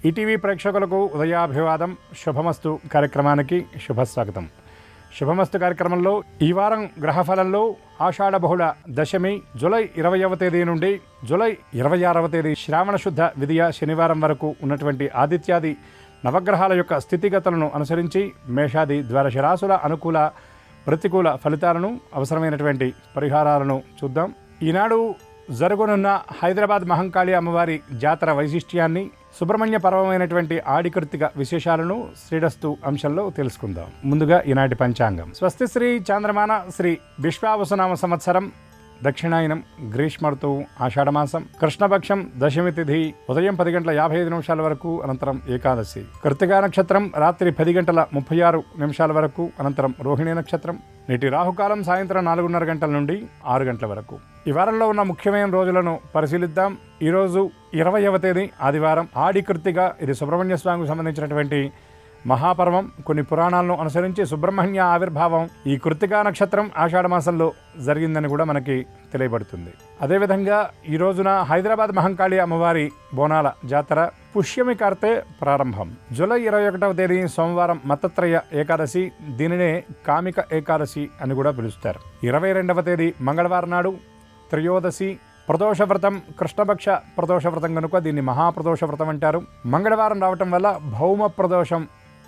ETV ప్రేక్షకులకు ఉదయాభివాదం. శుభమస్తు కార్యక్రమానికి శుభస్వాగతం. శుభమస్తు కార్యక్రమంలో ఈ వారం గ్రహఫలంలో ఆషాఢ బహుళ దశమి జూలై 20వ తేదీ నుండి జూలై 26వ తేదీ శ్రావణ శుద్ధ విదియ శనివారం వరకు ఉన్నటువంటి ఆదిత్యాది నవగ్రహాల యొక్క స్థితిగతులను అనుసరించి మేషాది ద్వాదశ రాశుల అనుకూల ప్రతికూల ఫలితాలను, అవసరమైనటువంటి పరిహారాలను చూద్దాం. ఈనాడు జరగనున్న హైదరాబాద్ మహంకాళి అమ్మవారి జాతర వైశిష్ట్యాన్ని, సుబ్రహ్మణ్య పర్వమైనటువంటి ఆడికృత్తిక విశేషాలను శ్రీరస్తు అంశంలో తెలుసుకుందాం. ముందుగా ఈనాటి పంచాంగం. స్వస్తి శ్రీ చాంద్రమాన శ్రీ విశ్వావసునామ సంవత్సరం దక్షిణాయనం గ్రీష్మ ఋతువు ఆషాఢమాసం కృష్ణపక్షం దశమి తిథి ఉదయం 10:55 వరకు, అనంతరం ఏకాదశి. కృత్తికా నక్షత్రం రాత్రి 10:36 వరకు, అనంతరం రోహిణీ నక్షత్రం. నేటి రాహుకాలం సాయంత్రం 4:30 నుండి 6 వరకు. ఈ వారంలో ఉన్న ముఖ్యమైన రోజులను పరిశీలిద్దాం. ఈరోజు 20వ తేదీ ఆదివారం, ఆడి కృత్తిక. ఇది సుబ్రహ్మణ్య స్వామికి సంబంధించినటువంటి మహాపర్వం. కొన్ని పురాణాలను అనుసరించి సుబ్రహ్మణ్య ఆవిర్భావం ఈ కృత్తికా నక్షత్రం ఆషాఢ మాసంలో జరిగిందని కూడా మనకి తెలియబడుతుంది. అదేవిధంగా ఈ రోజున హైదరాబాద్ మహంకాళి అమ్మవారి బోనాల జాతర పుష్యమి కార్తె ప్రారంభం. జూలై 21వ తేదీ సోమవారం మత్తత్రయ ఏకాదశి. దీనినే కామిక ఏకాదశి అని కూడా పిలుస్తారు. 22వ తేదీ మంగళవారం నాడు త్రయోదశి. ప్రదోష వ్రతం కృష్ణపక్ష ప్రదోష వ్రతం కనుక దీన్ని మహాప్రదోష వ్రతం అంటారు. మంగళవారం రావటం వల్ల భౌమ ప్రదోషం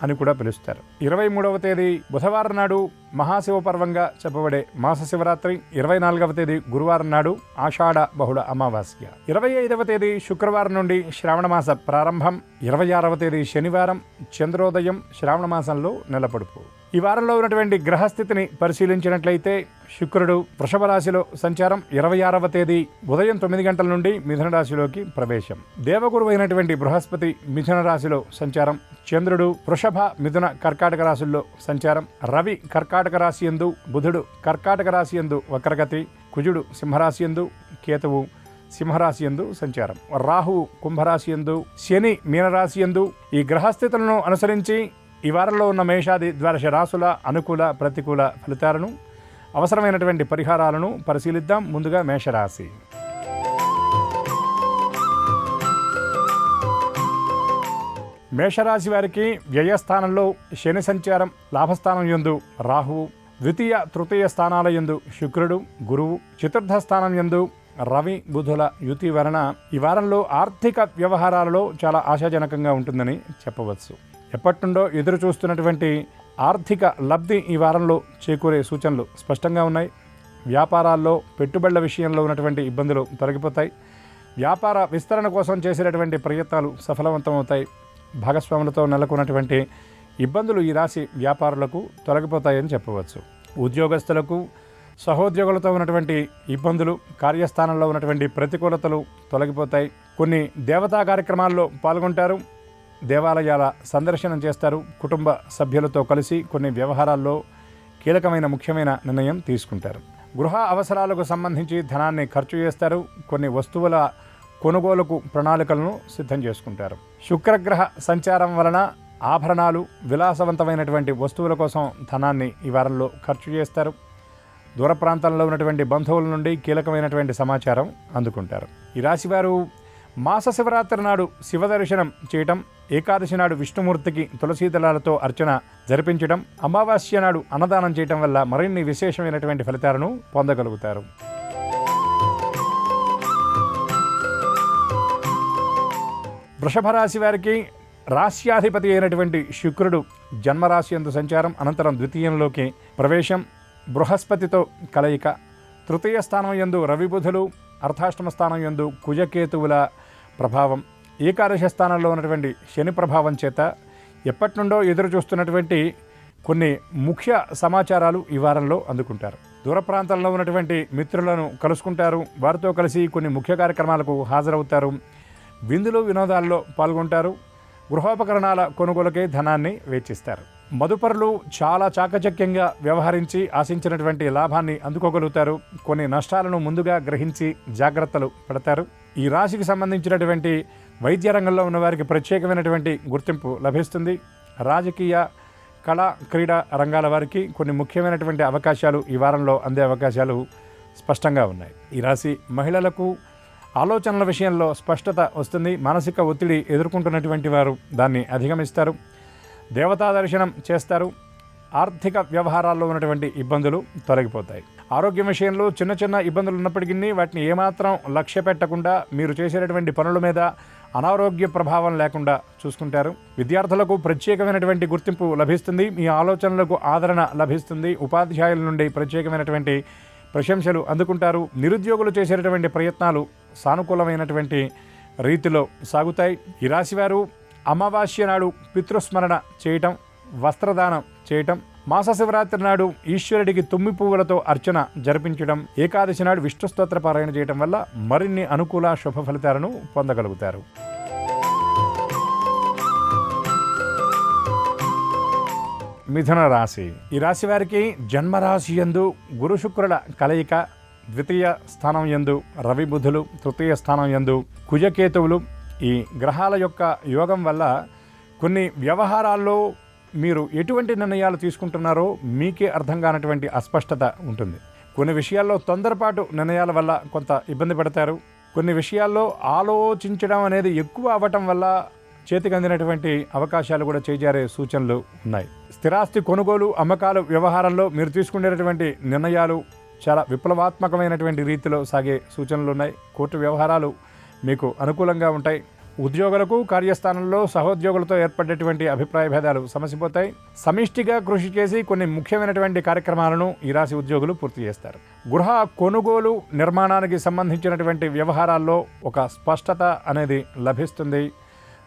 అని కూడా పిలుస్తారు. 23వ తేదీ బుధవారం నాడు మహాశివపర్వంగా చెప్పబడే మాస శివరాత్రి. 24వ తేదీ గురువారం నాడు ఆషాఢ బహుళ అమావాస్య. 25వ తేదీ శుక్రవారం నుండి శ్రావణమాస ప్రారంభం. 26వ తేదీ శనివారం చంద్రోదయం. శ్రావణ మాసంలో నెలపొడుపు. ఈ వారంలో ఉన్నటువంటి గ్రహస్థితిని పరిశీలించినట్లయితే శుక్రుడు వృషభ రాశిలో సంచారం. 26వ తేదీ ఉదయం 9 గంటల నుండి మిథున రాశిలోకి ప్రవేశం. దేవగురువు అయినటువంటి బృహస్పతి మిథున రాశిలో సంచారం. చంద్రుడు వృషభ, మిథున, కర్కాటక రాశుల్లో సంచారం. రవి కర్కాటక రాశి యందు, బుధుడు కర్కాటక రాశి యందు వక్రగతి, కుజుడు సింహరాశి యందు, కేతువు సింహరాశి యందు సంచారం. రాహువు కుంభరాశి యందు, శని మీనరాశి యందు. ఈ గ్రహస్థితులను అనుసరించి ఈ వారంలో ఉన్న మేషాది ద్వాదశ రాశుల అనుకూల ప్రతికూల ఫలితాలను, అవసరమైనటువంటి పరిహారాలను పరిశీలిద్దాం. ముందుగా మేషరాశి. మేషరాశి వారికి వ్యయస్థానంలో శని సంచారం, లాభస్థానం యందు రాహువు, ద్వితీయ తృతీయ స్థానాల యందు శుక్రుడు, గురువు, చతుర్థ స్థానం యందు రవి బుధుల యుతి వలన ఈ వారంలో ఆర్థిక వ్యవహారాలలో చాలా ఆశాజనకంగా ఉంటుందని చెప్పవచ్చు. ఎప్పటి నుండో ఎదురు చూస్తున్నటువంటి ఆర్థిక లబ్ధి ఈ వారంలో చేకూరే సూచనలు స్పష్టంగా ఉన్నాయి. వ్యాపారాల్లో పెట్టుబడుల విషయంలో ఉన్నటువంటి ఇబ్బందులు తొలగిపోతాయి. వ్యాపార విస్తరణ కోసం చేసేటటువంటి ప్రయత్నాలు సఫలవంతమవుతాయి. భాగస్వాములతో నెలకొన్నటువంటి ఇబ్బందులు ఈ రాశి వ్యాపారులకు తొలగిపోతాయని చెప్పవచ్చు. ఉద్యోగస్తులకు సహోద్యోగులతో ఉన్నటువంటి ఇబ్బందులు, కార్యస్థానంలో ఉన్నటువంటి ప్రతికూలతలు తొలగిపోతాయి. కొన్ని దేవతా కార్యక్రమాల్లో పాల్గొంటారు. దేవాలయాల సందర్శనం చేస్తారు. కుటుంబ సభ్యులతో కలిసి కొన్ని వ్యవహారాల్లో కీలకమైన ముఖ్యమైన నిర్ణయం తీసుకుంటారు. గృహ అవసరాలకు సంబంధించి ధనాన్ని ఖర్చు చేస్తారు. కొన్ని వస్తువుల కొనుగోలుకు ప్రణాళికలను సిద్ధం చేసుకుంటారు. శుక్రగ్రహ సంచారం వలన ఆభరణాలు, విలాసవంతమైనటువంటి వస్తువుల కోసం ధనాన్ని ఈ వారంలో ఖర్చు చేస్తారు. దూర ప్రాంతాల్లో ఉన్నటువంటి బంధువుల నుండి కీలకమైనటువంటి సమాచారం అందుకుంటారు. ఈ రాశివారు మాస శివరాత్రి నాడు శివ దర్శనం చేయటం, ఏకాదశి నాడు విష్ణుమూర్తికి తులసీదళాలతో అర్చన జరిపించడం, అమావాస్య నాడు అన్నదానం చేయటం వల్ల మరిన్ని విశేషమైనటువంటి ఫలితాలను పొందగలుగుతారు. వృషభ రాశి వారికి రాశ్యాధిపతి అయినటువంటి శుక్రుడు జన్మరాశి యందు సంచారం, అనంతరం ద్వితీయంలోకి ప్రవేశం, బృహస్పతితో కలయిక, తృతీయ స్థానం యందు రవి బుధులు, అర్ధాష్టమ స్థానం యందు కుజకేతువుల ప్రభావం, ఏకాదశ స్థానంలో ఉన్నటువంటి శని ప్రభావం చేత ఎప్పటి నుండో ఎదురు చూస్తున్నటువంటి కొన్ని ముఖ్య సమాచారాలు ఈ వారంలో అందుకుంటారు. దూర ప్రాంతాల్లో ఉన్నటువంటి మిత్రులను కలుసుకుంటారు. వారితో కలిసి కొన్ని ముఖ్య కార్యక్రమాలకు హాజరవుతారు. విందులు వినోదాల్లో పాల్గొంటారు. గృహోపకరణాల కొనుగోలుకే ధనాన్ని వెచ్చిస్తారు. మదుపరులు చాలా చాకచక్యంగా వ్యవహరించి ఆశించినటువంటి లాభాన్ని అందుకోగలుగుతారు. కొన్ని నష్టాలను ముందుగా గ్రహించి జాగ్రత్తలు పడతారు. ఈ రాశికి సంబంధించినటువంటి వైద్య రంగంలో ఉన్నవారికి ప్రత్యేకమైనటువంటి గుర్తింపు లభిస్తుంది. రాజకీయ, కళా, క్రీడా రంగాల వారికి కొన్ని ముఖ్యమైనటువంటి అవకాశాలు ఈ వారంలో అందే అవకాశాలు స్పష్టంగా ఉన్నాయి. ఈ రాశి మహిళలకు ఆలోచనల విషయంలో స్పష్టత వస్తుంది. మానసిక ఒత్తిడి ఎదుర్కొంటున్నటువంటి వారు దాన్ని అధిగమిస్తారు. దేవతా దర్శనం చేస్తారు. ఆర్థిక వ్యవహారాల్లో ఉన్నటువంటి ఇబ్బందులు తొలగిపోతాయి. ఆరోగ్యం విషయంలో చిన్న చిన్న ఇబ్బందులు ఉన్నప్పటికీ వాటిని ఏమాత్రం లక్ష్య పెట్టకుండా మీరు చేసేటటువంటి పనుల మీద అనారోగ్య ప్రభావం లేకుండా చూసుకుంటారు. విద్యార్థులకు ప్రత్యేకమైనటువంటి గుర్తింపు లభిస్తుంది. మీ ఆలోచనలకు ఆదరణ లభిస్తుంది. ఉపాధ్యాయుల నుండి ప్రత్యేకమైనటువంటి ప్రశంసలు అందుకుంటారు. నిరుద్యోగులు చేసేటటువంటి ప్రయత్నాలు సానుకూలమైనటువంటి రీతిలో సాగుతాయి. ఈ రాశివారు అమావాస్య నాడు పితృస్మరణ చేయటం, వస్త్రదానం చేయటం, మాస శివరాత్రి నాడు ఈశ్వరుడికి తుమ్మి పువ్వులతో అర్చన జరిపించడం, ఏకాదశి నాడు విష్ణు స్తోత్ర పారాయణ చేయటం వల్ల మరిన్ని అనుకూల శుభ ఫలితాలను పొందగలుగుతారు. మిథున రాశి. ఈ రాశి వారికి జన్మరాశి యందు గురు శుక్రుల కలయిక, ద్వితీయ స్థానం యందు రవి బుధులు, తృతీయ స్థానం యందు కుజకేతువులు, ఈ గ్రహాల యొక్క యోగం వల్ల కొన్ని వ్యవహారాల్లో మీరు ఎటువంటి నిర్ణయాలు తీసుకుంటున్నారో మీకే అర్థం కానటువంటి అస్పష్టత ఉంటుంది. కొన్ని విషయాల్లో తొందరపాటు నిర్ణయాల వల్ల కొంత ఇబ్బంది పడతారు. కొన్ని విషయాల్లో ఆలోచించడం అనేది ఎక్కువ అవ్వటం వల్ల చేతికి అందినటువంటి అవకాశాలు కూడా చేజారే సూచనలు ఉన్నాయి. స్థిరాస్తి కొనుగోలు అమ్మకాలు వ్యవహారంలో మీరు తీసుకునేటటువంటి నిర్ణయాలు చాలా విప్లవాత్మకమైనటువంటి రీతిలో సాగే సూచనలు ఉన్నాయి. కోర్టు వ్యవహారాలు మీకు అనుకూలంగా ఉంటాయి. ఉద్యోగులకు కార్యస్థానంలో సహోద్యోగులతో ఏర్పడేటువంటి అభిప్రాయ భేదాలు సమసిపోతాయి. సమిష్టిగా కృషి చేసి కొన్ని ముఖ్యమైనటువంటి కార్యక్రమాలను ఈ రాశి ఉద్యోగులు పూర్తి చేస్తారు. గృహ కొనుగోలు నిర్మాణానికి సంబంధించినటువంటి వ్యవహారాల్లో ఒక స్పష్టత అనేది లభిస్తుంది.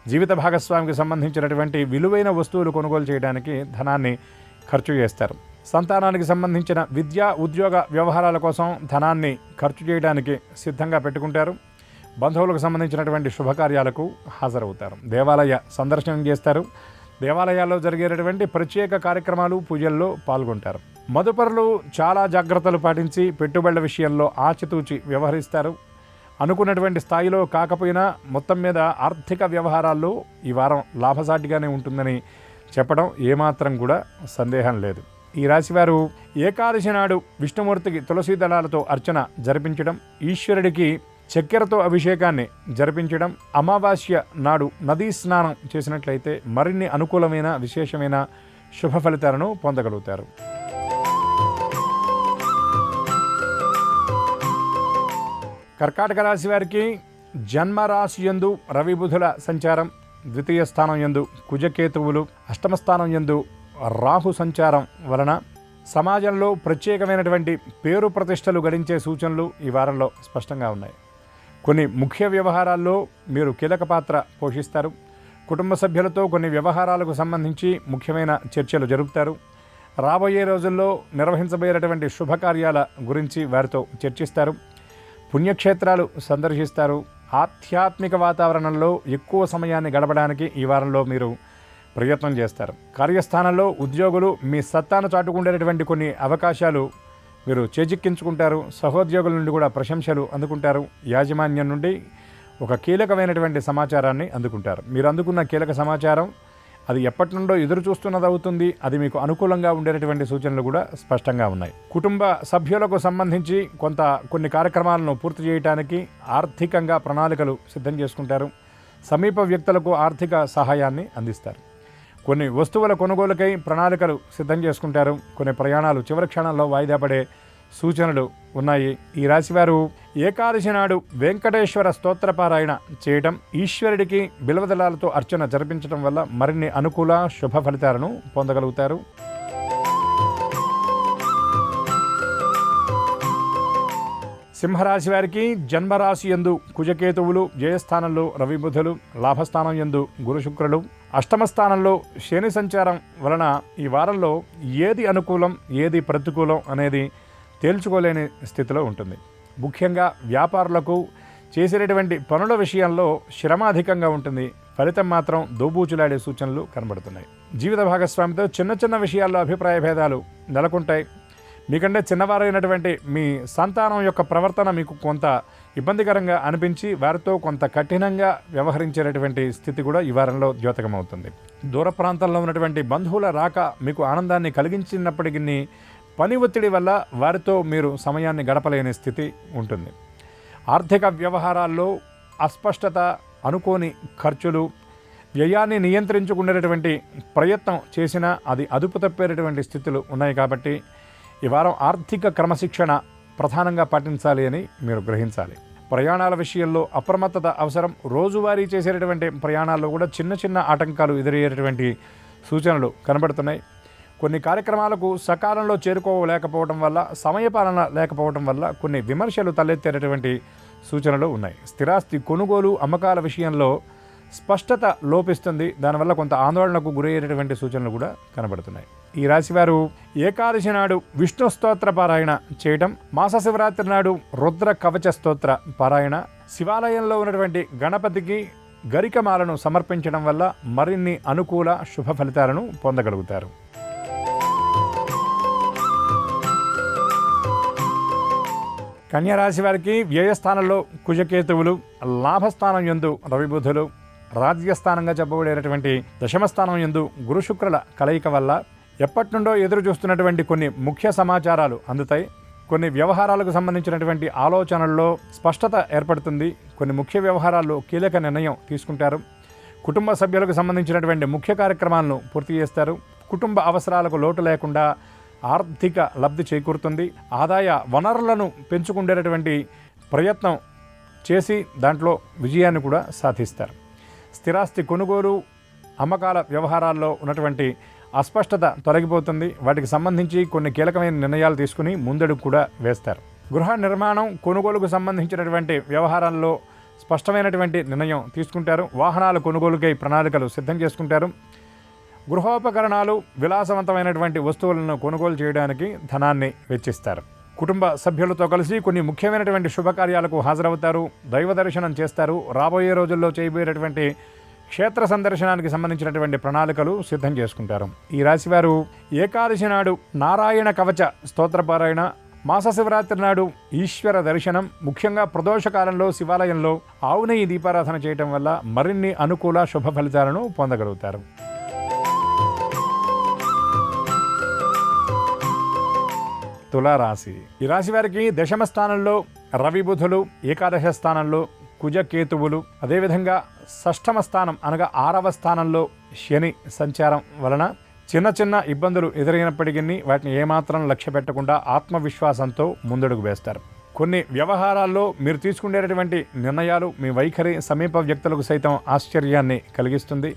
జీవిత భాగస్వామికి సంబంధించినటువంటి విలువైన వస్తువులు కొనుగోలు చేయడానికి ధనాన్ని ఖర్చు చేస్తారు. సంతానానికి సంబంధించిన విద్యా ఉద్యోగ వ్యవహారాల కోసం ధనాన్ని ఖర్చు చేయడానికి సిద్ధంగా పెట్టుకుంటారు. బంధువులకు సంబంధించినటువంటి శుభకార్యాలకు హాజరవుతారు. దేవాలయ సందర్శనం చేస్తారు. దేవాలయాల్లో జరిగేటటువంటి ప్రత్యేక కార్యక్రమాలు పూజల్లో పాల్గొంటారు. మదుపరులు చాలా జాగ్రత్తలు పాటించి పెట్టుబడుల విషయంలో ఆచితూచి వ్యవహరిస్తారు. అనుకున్నటువంటి స్థాయిలో కాకపోయినా మొత్తం మీద ఆర్థిక వ్యవహారాల్లో ఈ వారం లాభసాటిగానే ఉంటుందని చెప్పడం ఏమాత్రం కూడా సందేహం లేదు. ఈ రాశివారు ఏకాదశి నాడు విష్ణుమూర్తికి తులసి దళాలతో అర్చన జరిపించడం, ఈశ్వరుడికి చక్కెరతో అభిషేకాన్ని జరిపించడం, అమావాస్య నాడు నదీ స్నానం చేసినట్లయితే మరిన్ని అనుకూలమైన విశేషమైన శుభ ఫలితాలను పొందగలుగుతారు. కర్కాటక రాశి వారికి జన్మరాశి యందు రవి బుధుల సంచారం, ద్వితీయ స్థానం యందు కుజకేతువులు, అష్టమ స్థానం యందు రాహు సంచారం వలన సమాజంలో ప్రత్యేకమైనటువంటి పేరు ప్రతిష్టలు గడించే సూచనలు ఈ వారంలో స్పష్టంగా ఉన్నాయి. కొన్ని ముఖ్య వ్యవహారాల్లో మీరు కీలక పాత్ర పోషిస్తారు. కుటుంబ సభ్యులతో కొన్ని వ్యవహారాలకు సంబంధించి ముఖ్యమైన చర్చలు జరుపుతారు. రాబోయే రోజుల్లో నిర్వహించబోయేటటువంటి శుభకార్యాల గురించి వారితో చర్చిస్తారు. పుణ్యక్షేత్రాలు సందర్శిస్తారు. ఆధ్యాత్మిక వాతావరణంలో ఎక్కువ సమయాన్ని గడపడానికి ఈ వారంలో మీరు ప్రయత్నం చేస్తారు. కార్యస్థానంలో ఉద్యోగులు మీ సత్తాను చాటుకుండేటటువంటి కొన్ని అవకాశాలు మీరు చేజిక్కించుకుంటారు. సహోద్యోగుల నుండి కూడా ప్రశంసలు అందుకుంటారు. యాజమాన్యం నుండి ఒక కీలకమైనటువంటి సమాచారాన్ని అందుకుంటారు. మీరు అందుకున్న కీలక సమాచారం అది ఎప్పటి నుండో ఎదురు చూస్తున్నది అవుతుంది. అది మీకు అనుకూలంగా ఉండేటటువంటి సూచనలు కూడా స్పష్టంగా ఉన్నాయి. కుటుంబ సభ్యులకు సంబంధించి కొన్ని కార్యక్రమాలను పూర్తి చేయడానికి ఆర్థికంగా ప్రణాళికలు సిద్ధం చేసుకుంటారు. సమీప వ్యక్తులకు ఆర్థిక సహాయాన్ని అందిస్తారు. కొన్ని వస్తువుల కొనుగోలుకై ప్రణాళికలు సిద్ధం చేసుకుంటారు. కొన్ని ప్రయాణాలు చివరి క్షణంలో వాయిదా పడే సూచనలు ఉన్నాయి. ఈ రాశివారు ఏకాదశి నాడు వెంకటేశ్వర స్తోత్రపారాయణ చేయటం, ఈశ్వరుడికి బిల్వదళాలతో అర్చన జరిపించడం వల్ల మరిన్ని అనుకూల శుభ ఫలితాలను పొందగలుగుతారు. సింహరాశి వారికి జన్మరాశి యందు కుజకేతువులు, జయస్థానంలో రవి బుధులు, లాభస్థానం యందు గురు శుక్రులు, అష్టమ స్థానంలో శని సంచారం వలన ఈ వారంలో ఏది అనుకూలం ఏది ప్రతికూలం అనేది తేల్చుకోలేని స్థితిలో ఉంటుంది. ముఖ్యంగా వ్యాపారులకు చేసేటటువంటి పనుల విషయంలో శ్రమ అధికంగా ఉంటుంది. ఫలితం మాత్రం దోబూచులాడే సూచనలు కనబడుతున్నాయి. జీవిత భాగస్వామితో చిన్న చిన్న విషయాల్లో అభిప్రాయ భేదాలు నెలకొంటాయి. మీకంటే చిన్నవారైనటువంటి మీ సంతానం యొక్క ప్రవర్తన మీకు కొంత ఇబ్బందికరంగా అనిపించి వారితో కొంత కఠినంగా వ్యవహరించేటటువంటి స్థితి కూడా ఈ వారంలో ద్యోతకమవుతుంది. దూర ప్రాంతాల్లో ఉన్నటువంటి బంధువుల రాక మీకు ఆనందాన్ని కలిగించినప్పటికీ పని ఒత్తిడి వల్ల వారితో మీరు సమయాన్ని గడపలేని స్థితి ఉంటుంది. ఆర్థిక వ్యవహారాల్లో అస్పష్టత, అనుకోని ఖర్చులు, వ్యయాన్ని నియంత్రించుకునేటటువంటి ప్రయత్నం చేసినా అది అదుపు తప్పేటటువంటి స్థితులు ఉన్నాయి. కాబట్టి ఈ వారం ఆర్థిక క్రమశిక్షణ ప్రధానంగా పాటించాలి అని మీరు గ్రహించాలి. ప్రయాణాల విషయంలో అప్రమత్తత అవసరం. రోజువారీ చేసేటటువంటి ప్రయాణాల్లో కూడా చిన్న చిన్న ఆటంకాలు ఎదురయ్యేటటువంటి సూచనలు కనబడుతున్నాయి. కొన్ని కార్యక్రమాలకు సకాలంలో చేరుకోలేకపోవడం వల్ల, సమయపాలన లేకపోవడం వల్ల కొన్ని విమర్శలు తలెత్తేటటువంటి సూచనలు ఉన్నాయి. స్థిరాస్తి కొనుగోలు, అమ్మకాల విషయంలో స్పష్టత లోపిస్తుంది. దానివల్ల కొంత ఆందోళనకు గురయ్యేటటువంటి సూచనలు కూడా కనబడుతున్నాయి. ఈ రాశివారు ఏకాదశి నాడు విష్ణు స్తోత్ర పారాయణ చేయటం, మాస శివరాత్రి నాడు రుద్ర కవచ స్తోత్ర పారాయణ, శివాలయంలో ఉన్నటువంటి గణపతికి గరికమాలను సమర్పించడం వల్ల మరిన్ని అనుకూల శుభ ఫలితాలను పొందగలుగుతారు. కన్యరాశి వారికి వ్యయస్థానంలో కుజకేతువులు, లాభస్థానం యందు రవిబుధులు, రాజ్యస్థానంగా చెప్పబడేటటువంటి దశమస్థానం యందు గురుశుక్రుల కలయిక వల్ల ఎప్పటి నుండో ఎదురు చూస్తున్నటువంటి కొన్ని ముఖ్య సమాచారాలు అందుతాయి. కొన్ని వ్యవహారాలకు సంబంధించినటువంటి ఆలోచనల్లో స్పష్టత ఏర్పడుతుంది. కొన్ని ముఖ్య వ్యవహారాల్లో కీలక నిర్ణయం తీసుకుంటారు. కుటుంబ సభ్యులకు సంబంధించినటువంటి ముఖ్య కార్యక్రమాలను పూర్తి చేస్తారు. కుటుంబ అవసరాలకు లోటు లేకుండా ఆర్థిక లబ్ధి చేకూరుతుంది. ఆదాయ వనరులను పెంచుకునేటటువంటి ప్రయత్నం చేసి దాంట్లో విజయాన్ని కూడా సాధిస్తారు. స్థిరాస్తి కొనుగోలు, అమ్మకాల వ్యవహారాల్లో ఉన్నటువంటి అస్పష్టత తొలగిపోతుంది. వాటికి సంబంధించి కొన్ని కీలకమైన నిర్ణయాలు తీసుకుని ముందడుగు కూడా వేస్తారు. గృహ నిర్మాణం, కొనుగోలుకు సంబంధించినటువంటి వ్యవహారాల్లో స్పష్టమైనటువంటి నిర్ణయం తీసుకుంటారు. వాహనాల కొనుగోలుకై ప్రణాళికలు సిద్ధం చేసుకుంటారు. గృహోపకరణాలు, విలాసవంతమైనటువంటి వస్తువులను కొనుగోలు చేయడానికి ధనాన్ని వెచ్చిస్తారు. కుటుంబ సభ్యులతో కలిసి కొన్ని ముఖ్యమైనటువంటి శుభకార్యాలకు హాజరవుతారు. దైవ దర్శనం చేస్తారు. రాబోయే రోజుల్లో చేయబోయేటటువంటి క్షేత్ర సందర్శనానికి సంబంధించినటువంటి ప్రణాళికలు సిద్ధం చేసుకుంటారు. ఈ రాశివారు ఏకాదశి నాడు నారాయణ కవచ స్తోత్రపారాయణ, మాస శివరాత్రి నాడు ఈశ్వర దర్శనం, ముఖ్యంగా ప్రదోషకాలంలో శివాలయంలో ఆవు నెయ్యి దీపారాధన చేయటం వల్ల మరిన్ని అనుకూల శుభ ఫలితాలను పొందగలుగుతారు. తులారాశి. ఈ రాశి వారికి దశమ స్థానంలో రవి బుధులు, ఏకాదశ స్థానంలో కుజకేతువులు, అదేవిధంగా షష్ఠమ స్థానం అనగా 6వ స్థానంలో శని సంచారం వలన చిన్న చిన్న ఇబ్బందులు ఎదురైనప్పటికీ వాటిని ఏమాత్రం లక్ష్య పెట్టకుండా ఆత్మవిశ్వాసంతో ముందడుగు వేస్తారు. కొన్ని వ్యవహారాల్లో మీరు తీసుకునేటటువంటి నిర్ణయాలు, మీ వైఖరి సమీప వ్యక్తులకు సైతం ఆశ్చర్యాన్ని కలిగిస్తుంది.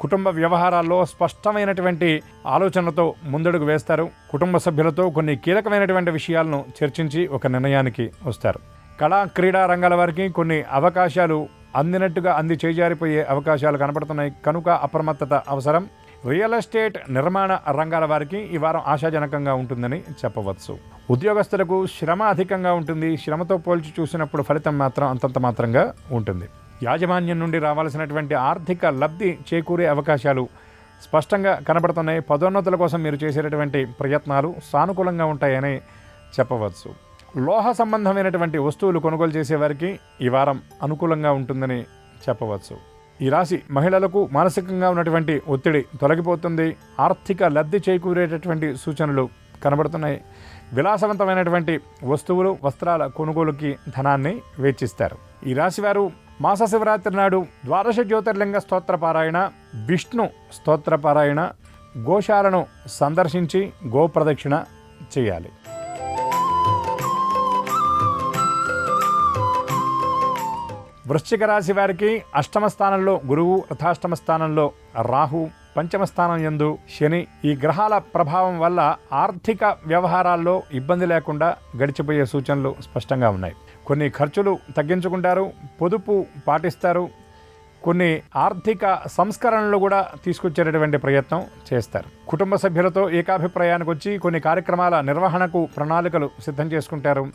కుటుంబ వ్యవహారాల్లో స్పష్టమైనటువంటి ఆలోచనలతో ముందడుగు వేస్తారు. కుటుంబ సభ్యులతో కొన్ని కీలకమైనటువంటి విషయాలను చర్చించి ఒక నిర్ణయానికి వస్తారు. కళా క్రీడా రంగాల వారికి కొన్ని అవకాశాలు అందినట్టుగా అంది చేజారిపోయే అవకాశాలు కనపడుతున్నాయి. కనుక అప్రమత్తత అవసరం. రియల్ ఎస్టేట్, నిర్మాణ రంగాల వారికి ఈ వారం ఆశాజనకంగా ఉంటుందని చెప్పవచ్చు. ఉద్యోగస్తులకు శ్రమ అధికంగా ఉంటుంది. శ్రమతో పోల్చి చూసినప్పుడు ఫలితం మాత్రం అంతంత మాత్రంగా ఉంటుంది. యాజమాన్యం నుండి రావాల్సినటువంటి ఆర్థిక లబ్ధి చేకూరే అవకాశాలు స్పష్టంగా కనబడుతున్నాయి. పదోన్నతుల కోసం మీరు చేసేటటువంటి ప్రయత్నాలు సానుకూలంగా ఉంటాయని చెప్పవచ్చు. లోహ సంబంధమైనటువంటి వస్తువులు కొనుగోలు చేసేవారికి ఈ వారం అనుకూలంగా ఉంటుందని చెప్పవచ్చు. ఈ రాశి మహిళలకు మానసికంగా ఉన్నటువంటి ఒత్తిడి తొలగిపోతుంది. ఆర్థిక లబ్ధి చేకూరేటటువంటి సూచనలు కనబడుతున్నాయి. విలాసవంతమైనటువంటి వస్తువులు, వస్త్రాల కొనుగోలుకి ధనాన్ని వెచ్చిస్తారు. ఈ రాశివారు మాస శివరాత్రి నాడు ద్వాదశ జ్యోతిర్లింగ స్తోత్రపారాయణ, విష్ణు స్తోత్రపారాయణ, గోశాలను సందర్శించి గోప్రదక్షిణ చేయాలి. వృశ్చిక రాశి వారికి అష్టమ స్థానంలో గురువు, అర్ధాష్టమ స్థానంలో రాహు, పంచమ స్థానం యందు శని. ఈ గ్రహాల ప్రభావం వల్ల ఆర్థిక వ్యవహారాల్లో ఇబ్బంది లేకుండా గడిచిపోయే సూచనలు స్పష్టంగా ఉన్నాయి. కొన్ని ఖర్చులు తగ్గించుకుంటారు, పొదుపు పాటిస్తారు. కొన్ని ఆర్థిక సంస్కరణలు కూడా తీసుకొచ్చేటటువంటి ప్రయత్నం చేస్తారు. కుటుంబ సభ్యులతో ఏకాభిప్రాయానికి వచ్చి కొన్ని కార్యక్రమాల నిర్వహణకు ప్రణాళికలు సిద్ధం చేసుకుంటారు.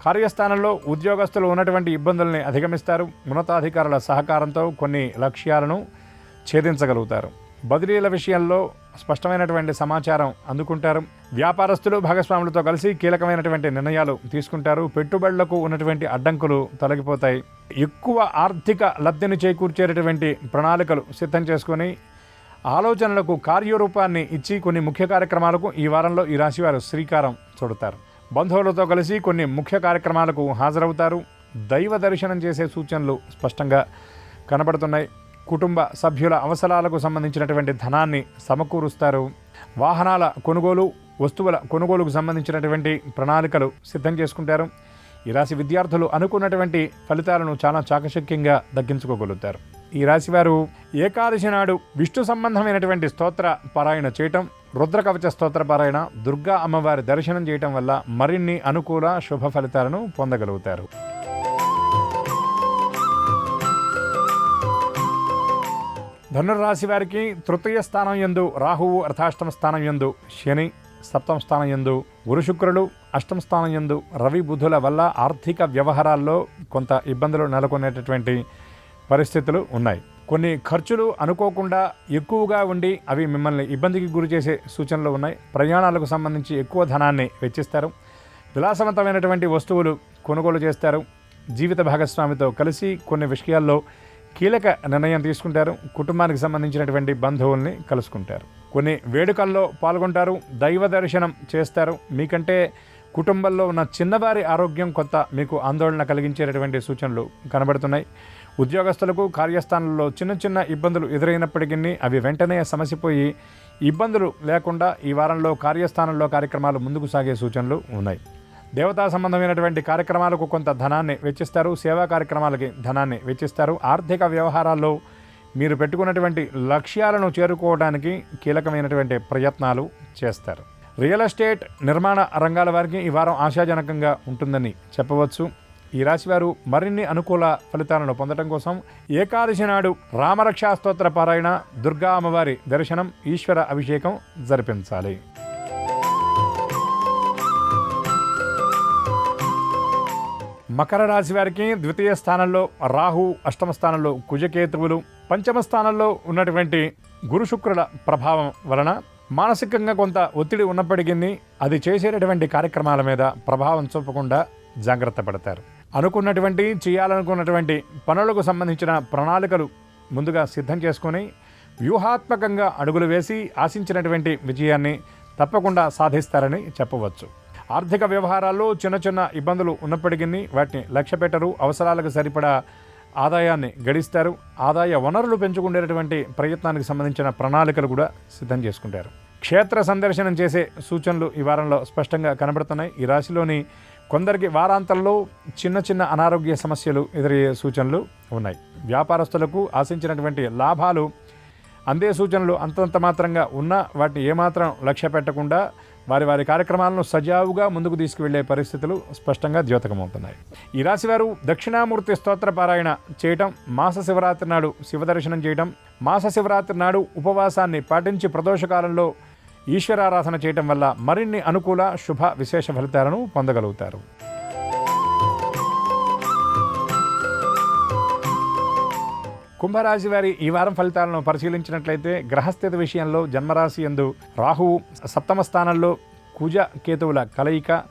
కార్యస్థానంలో ఉద్యోగస్తులు ఉన్నటువంటి ఇబ్బందుల్ని అధిగమిస్తారు. ఉన్నతాధికారుల సహకారంతో కొన్ని లక్ష్యాలను ఛేదించగలుగుతారు. బదిలీల విషయంలో స్పష్టమైనటువంటి సమాచారం అందుకుంటారు. వ్యాపారస్తులు భాగస్వాములతో కలిసి కీలకమైనటువంటి నిర్ణయాలు తీసుకుంటారు. పెట్టుబడులకు ఉన్నటువంటి అడ్డంకులు తొలగిపోతాయి. ఎక్కువ ఆర్థిక లబ్ధిని చేకూర్చేటటువంటి ప్రణాళికలు సిద్ధం చేసుకొని ఆలోచనలకు కార్యరూపాన్ని ఇచ్చి కొన్ని ముఖ్య కార్యక్రమాలకు ఈ వారంలో ఈ రాశివారు శ్రీకారం చుడతారు. బంధువులతో కలిసి కొన్ని ముఖ్య కార్యక్రమాలకు హాజరవుతారు. దైవ దర్శనం చేసే సూచనలు స్పష్టంగా కనబడుతున్నాయి. కుటుంబ సభ్యుల అవసరాలకు సంబంధించినటువంటి ధనాన్ని సమకూరుస్తారు. వాహనాల కొనుగోలు, వస్తువుల కొనుగోలుకు సంబంధించినటువంటి ప్రణాళికలు సిద్ధం చేసుకుంటారు. ఈ రాశి విద్యార్థులు అనుకున్నటువంటి ఫలితాలను చాలా చాకచక్యంగా దక్కించుకోగలుగుతారు. ఈ రాశి వారు ఏకాదశి నాడు విష్ణు సంబంధమైనటువంటి స్తోత్ర పారాయణ చేయటం, రుద్రకవచ స్తోత్ర పారాయణ, దుర్గా అమ్మవారి దర్శనం చేయటం వల్ల మరిన్ని అనుకూల శుభ ఫలితాలను పొందగలుగుతారు. ధనుర్రాశి వారికి తృతీయ స్థానం యందు రాహువు, అర్ధాష్టమ స్థానం యందు శని, సప్తమ స్థానం యందు గురు శుక్రులు, అష్టమ స్థానం యందు రవి బుధుల వల్ల ఆర్థిక వ్యవహారాల్లో కొంత ఇబ్బందులు నెలకొనేటటువంటి పరిస్థితులు ఉన్నాయి. కొన్ని ఖర్చులు అనుకోకుండా ఎక్కువగా ఉండి అవి మిమ్మల్ని ఇబ్బందికి గురి చేసే సూచనలు ఉన్నాయి. ప్రయాణాలకు సంబంధించి ఎక్కువ ధనాన్ని వెచ్చిస్తారు. విలాసవంతమైనటువంటి వస్తువులు కొనుగోలు చేస్తారు. జీవిత భాగస్వామితో కలిసి కొన్ని విషయాల్లో కీలక నిర్ణయం తీసుకుంటారు. కుటుంబానికి సంబంధించినటువంటి బంధువుల్ని కలుసుకుంటారు. కొన్ని వేడుకల్లో పాల్గొంటారు. దైవ దర్శనం చేస్తారు. మీకంటే కుటుంబంలో ఉన్న చిన్నవారి ఆరోగ్యం కొంత మీకు ఆందోళన కలిగించేటటువంటి సూచనలు కనబడుతున్నాయి. ఉద్యోగస్తులకు కార్యస్థానంలో చిన్న చిన్న ఇబ్బందులు ఎదురైనప్పటికీ అవి వెంటనే సమసిపోయి ఇబ్బందులు లేకుండా ఈ వారంలో కార్యస్థానంలో కార్యక్రమాలు ముందుకు సాగే సూచనలు ఉన్నాయి. దేవతా సంబంధమైనటువంటి కార్యక్రమాలకు కొంత ధనాన్ని వెచ్చిస్తారు. సేవా కార్యక్రమాలకి ధనాన్ని వెచ్చిస్తారు. ఆర్థిక వ్యవహారాల్లో మీరు పెట్టుకున్నటువంటి లక్ష్యాలను చేరుకోవడానికి కీలకమైనటువంటి ప్రయత్నాలు చేస్తారు. రియల్ ఎస్టేట్, నిర్మాణ రంగాల వారికి ఈ వారం ఆశాజనకంగా ఉంటుందని చెప్పవచ్చు. ఈ రాశివారు మరిన్ని అనుకూల ఫలితాలను పొందడం కోసం ఏకాదశి నాడు రామరక్షా స్తోత్ర పారాయణ, దుర్గా అమ్మవారి దర్శనం, ఈశ్వర అభిషేకం జరిపించాలి. మకర రాశి వారికి ద్వితీయ స్థానంలో రాహు, అష్టమ స్థానంలో కుజకేతువులు, పంచమ స్థానంలో ఉన్నటువంటి గురు శుక్రుల ప్రభావం వలన మానసికంగా కొంత ఒత్తిడి ఉన్నప్పటికీ అది చేసేటటువంటి కార్యక్రమాల మీద ప్రభావం చూపకుండా జాగ్రత్త పడతారు. చేయాలనుకున్నటువంటి పనులకు సంబంధించిన ప్రణాళికలు ముందుగా సిద్ధం చేసుకొని వ్యూహాత్మకంగా అడుగులు వేసి ఆశించినటువంటి విజయాన్ని తప్పకుండా సాధిస్తారని చెప్పవచ్చు. ఆర్థిక వ్యవహారాల్లో చిన్న చిన్న ఇబ్బందులు ఉన్నప్పటికీ వాటిని లక్ష్య పెట్టరు. అవసరాలకు సరిపడా ఆదాయాన్ని గడిస్తారు. ఆదాయ వనరులు పెంచుకునేటటువంటి ప్రయత్నానికి సంబంధించిన ప్రణాళికలు కూడా సిద్ధం చేసుకుంటారు. క్షేత్ర సందర్శనం చేసే సూచనలు ఈ వారంలో స్పష్టంగా కనబడుతున్నాయి. ఈ రాశిలోని కొందరికి వారాంతంలో చిన్న చిన్న అనారోగ్య సమస్యలు ఎదురయ్యే సూచనలు ఉన్నాయి. వ్యాపారస్తులకు ఆశించినటువంటి లాభాలు అందే సూచనలు అంతంత మాత్రంగా ఉన్నా వాటిని ఏమాత్రం లక్ష్య పెట్టకుండా వారి కార్యక్రమాలను సజావుగా ముందుకు తీసుకువెళ్లే పరిస్థితులు స్పష్టంగా ద్యోతకమవుతున్నాయి. ఈ రాశివారు దక్షిణామూర్తి స్తోత్ర పారాయణ చేయటం, మాస శివరాత్రి నాడు శివదర్శనం చేయటం, మాస శివరాత్రి నాడు ఉపవాసాన్ని పాటించి ప్రదోషకాలంలో ఈశ్వరారాధన చేయటం వల్ల మరిన్ని అనుకూల శుభ విశేష ఫలితాలను పొందగలుగుతారు. కుంభరాశి వారి ఈ వారం ఫలితాలను పరిశీలించినట్లయితే గ్రహస్థితి విషయంలో జన్మరాశి యందు రాహువు, సప్తమ స్థానంలో కుజ కేతువుల కలయిక,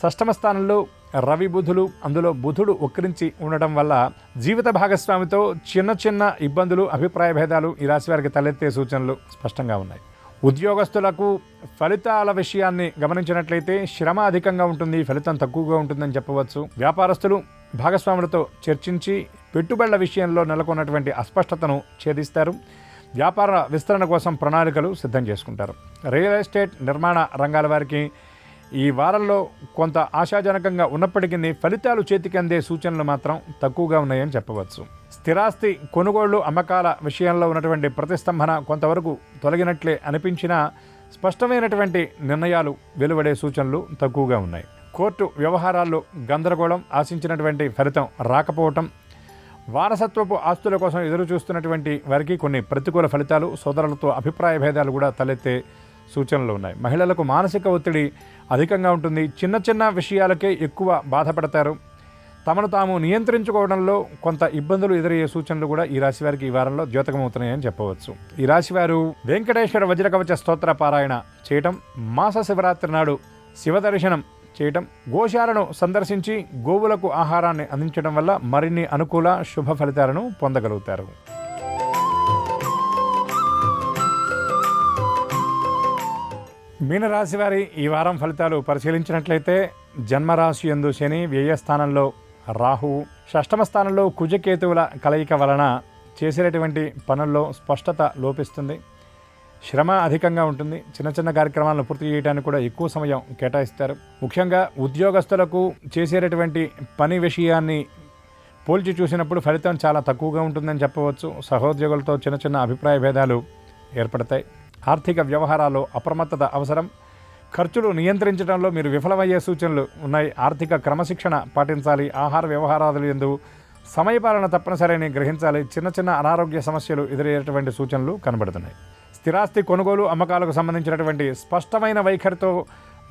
షష్టమ స్థానంలో రవి బుధులు, అందులో బుధుడు వక్రించి ఉండటం వల్ల జీవిత భాగస్వామితో చిన్న చిన్న ఇబ్బందులు, అభిప్రాయ భేదాలు ఈ రాశి వారికి తలెత్తే సూచనలు స్పష్టంగా ఉన్నాయి. ఉద్యోగస్తులకు ఫలితాల విషయాన్ని గమనించినట్లయితే శ్రమ అధికంగా ఉంటుంది, ఫలితం తక్కువగా ఉంటుందని చెప్పవచ్చు. వ్యాపారస్తులు భాగస్వాములతో చర్చించి పెట్టుబడుల విషయంలో నెలకొన్నటువంటి అస్పష్టతను ఛేదిస్తారు. వ్యాపార విస్తరణ కోసం ప్రణాళికలు సిద్ధం చేసుకుంటారు. రియల్ ఎస్టేట్, నిర్మాణ రంగాల వారికి ఈ వారంలో కొంత ఆశాజనకంగా ఉన్నప్పటికీ ఫలితాలు చేతికి అందే సూచనలు మాత్రం తక్కువగా ఉన్నాయని చెప్పవచ్చు. స్థిరాస్తి కొనుగోళ్లు, అమ్మకాల విషయంలో ఉన్నటువంటి ప్రతిస్తంభన కొంతవరకు తొలగినట్లే అనిపించినా స్పష్టమైనటువంటి నిర్ణయాలు వెలువడే సూచనలు తక్కువగా ఉన్నాయి. కోర్టు వ్యవహారాల్లో గందరగోళం, ఆశించినటువంటి ఫలితం రాకపోవటం, వారసత్వపు ఆస్తుల కోసం ఎదురు చూస్తున్నటువంటి వారికి కొన్ని ప్రతికూల ఫలితాలు, సోదరులతో అభిప్రాయ భేదాలు కూడా తలెత్తే సూచనలు ఉన్నాయి. మహిళలకు మానసిక ఒత్తిడి అధికంగా ఉంటుంది. చిన్న చిన్న విషయాలకే ఎక్కువ బాధపడతారు. తమను తాము నియంత్రించుకోవడంలో కొంత ఇబ్బందులు ఎదురయ్యే సూచనలు కూడా ఈ రాశి వారికి ఈ వారంలో ద్యోతకమవుతున్నాయని చెప్పవచ్చు. ఈ రాశివారు వెంకటేశ్వర వజ్రకవచ స్తోత్ర పారాయణ చేయటం, మాస శివరాత్రి నాడు శివదర్శనం చేయటం, గోశాలను సందర్శించి గోవులకు ఆహారాన్ని అందించడం వల్ల మరిన్ని అనుకూల శుభ ఫలితాలను పొందగలుగుతారు. మీనరాశి వారి ఈ వారం ఫలితాలు పరిశీలించినట్లయితే జన్మరాశి యందు శని, వ్యయస్థానంలో రాహువు. షష్టమ స్థానంలో కుజకేతువుల కలయిక వలన చేసేటటువంటి పనుల్లో స్పష్టత లోపిస్తుంది. శ్రమ అధికంగా ఉంటుంది. చిన్న చిన్న కార్యక్రమాలను పూర్తి చేయడానికి కూడా ఎక్కువ సమయం కేటాయిస్తారు. ముఖ్యంగా ఉద్యోగస్తులకు చేసేటటువంటి పని విషయాన్ని పోల్చి చూసినప్పుడు ఫలితం చాలా తక్కువగా ఉంటుందని చెప్పవచ్చు. సహోద్యోగులతో చిన్న చిన్న అభిప్రాయ భేదాలు ఏర్పడతాయి. ఆర్థిక వ్యవహారాల్లో అప్రమత్తత అవసరం. ఖర్చులు నియంత్రించడంలో మీరు విఫలమయ్యే సూచనలు ఉన్నాయి. ఆర్థిక క్రమశిక్షణ పాటించాలి. ఆహార వ్యవహారాలు యందు సమయపాలన తప్పనిసరిని గ్రహించాలి. చిన్న చిన్న అనారోగ్య సమస్యలు ఎదురయ్యేటువంటి సూచనలు కనబడుతున్నాయి. స్థిరాస్తి కొనుగోలు అమ్మకాలకు సంబంధించినటువంటి స్పష్టమైన వైఖరితో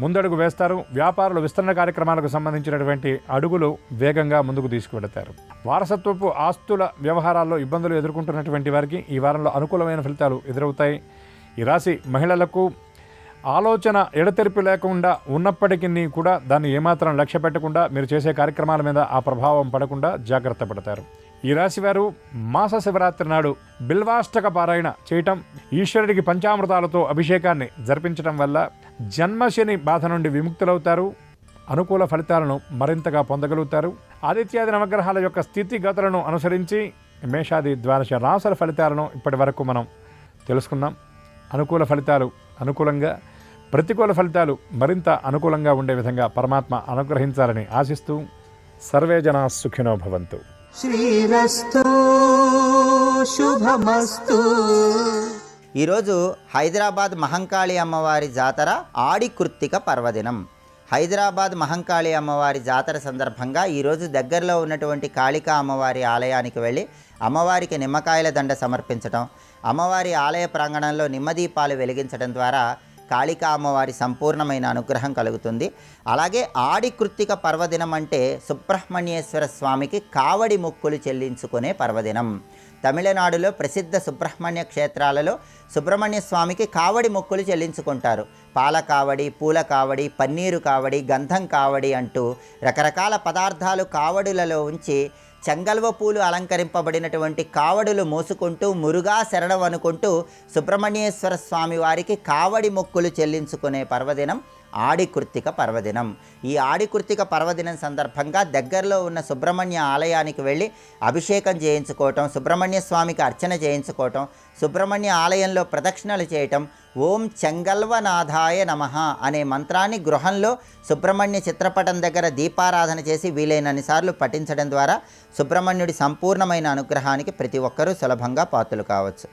ముందడుగు వేస్తారు. వ్యాపారులు విస్తరణ కార్యక్రమాలకు సంబంధించినటువంటి అడుగులు వేగంగా ముందుకు తీసుకువెడతారు. వారసత్వపు ఆస్తుల వ్యవహారాల్లో ఇబ్బందులు ఎదుర్కొంటున్నటువంటి వారికి ఈ వారంలో అనుకూలమైన ఫలితాలు ఎదురవుతాయి. ఈ రాశి మహిళలకు ఆలోచన ఎడతెరిపి లేకుండా ఉన్నప్పటికీ కూడా దాన్ని ఏమాత్రం లక్ష్య పెట్టకుండా మీరు చేసే కార్యక్రమాల మీద ఆ ప్రభావం పడకుండా జాగ్రత్త పడతారు. ఈ రాశి వారు మాస శివరాత్రి నాడు బిల్వాష్టక పారాయణ చేయటం, ఈశ్వరుడికి పంచామృతాలతో అభిషేకాన్ని జరిపించడం వల్ల జన్మశని బాధ నుండి విముక్తులవుతారు. అనుకూల ఫలితాలను మరింతగా పొందగలుగుతారు. ఆదిత్యాది నవగ్రహాల యొక్క స్థితిగతులను అనుసరించి మేషాది ద్వాదశ రాశుల ఫలితాలను ఇప్పటి వరకు మనం తెలుసుకున్నాం. అనుకూల ఫలితాలు అనుకూలంగా, ప్రతికూల ఫలితాలు మరింత అనుకూలంగా ఉండే విధంగా పరమాత్మ అనుగ్రహించాలని ఆశిస్తూ సర్వే జనా సుఖినో భవంతు. శ్రీరస్తు శుభమస్తు. ఈరోజు హైదరాబాద్ మహంకాళి అమ్మవారి జాతర ఆడి కృత్తిక పర్వదినం. హైదరాబాద్ మహంకాళి అమ్మవారి జాతర సందర్భంగా ఈరోజు దగ్గరలో ఉన్నటువంటి కాళికా అమ్మవారి ఆలయానికి వెళ్ళి అమ్మవారికి నిమ్మకాయల దండ సమర్పించడం, అమ్మవారి ఆలయ ప్రాంగణంలో నిమ్మదీపాలు వెలిగించడం ద్వారా కాళికా అమ్మవారి సంపూర్ణమైన అనుగ్రహం కలుగుతుంది. అలాగే ఆడి కృత్తిక పర్వదినం అంటే సుబ్రహ్మణ్యేశ్వర స్వామికి కావడి మొక్కులు చెల్లించుకునే పర్వదినం. తమిళనాడులో ప్రసిద్ధ సుబ్రహ్మణ్య క్షేత్రాలలో సుబ్రహ్మణ్య స్వామికి కావడి మొక్కులు చెల్లించుకుంటారు. పాల కావడి, పూల కావడి, పన్నీరు కావడి, గంధం కావడి అంటూ రకరకాల పదార్థాలు కావడులలో ఉంచి చెంగల్వ పూలు అలంకరింపబడినటువంటి కావడులు మోసుకుంటూ మురుగా శరణం అనుకుంటూ సుబ్రహ్మణ్యేశ్వర స్వామి వారికి కావడి మొక్కులు చెల్లించుకునే పర్వదినం ఆడి కృత్తిక పర్వదినం. ఈ ఆడి కృత్తిక పర్వదినం సందర్భంగా దగ్గరలో ఉన్న సుబ్రహ్మణ్య ఆలయానికి వెళ్ళి అభిషేకం చేయించుకోవటం, సుబ్రహ్మణ్య స్వామికి అర్చన చేయించుకోవటం, సుబ్రహ్మణ్య ఆలయంలో ప్రదక్షిణలు చేయటం, ఓం చెంగల్వనాథాయ నమః అనే మంత్రాన్ని గృహంలో సుబ్రహ్మణ్య చిత్రపటం దగ్గర దీపారాధన చేసి వీలైనన్ని సార్లు పఠించడం ద్వారా సుబ్రహ్మణ్యుడి సంపూర్ణమైన అనుగ్రహానికి ప్రతి ఒక్కరూ సులభంగా పాత్రలు కావచ్చు.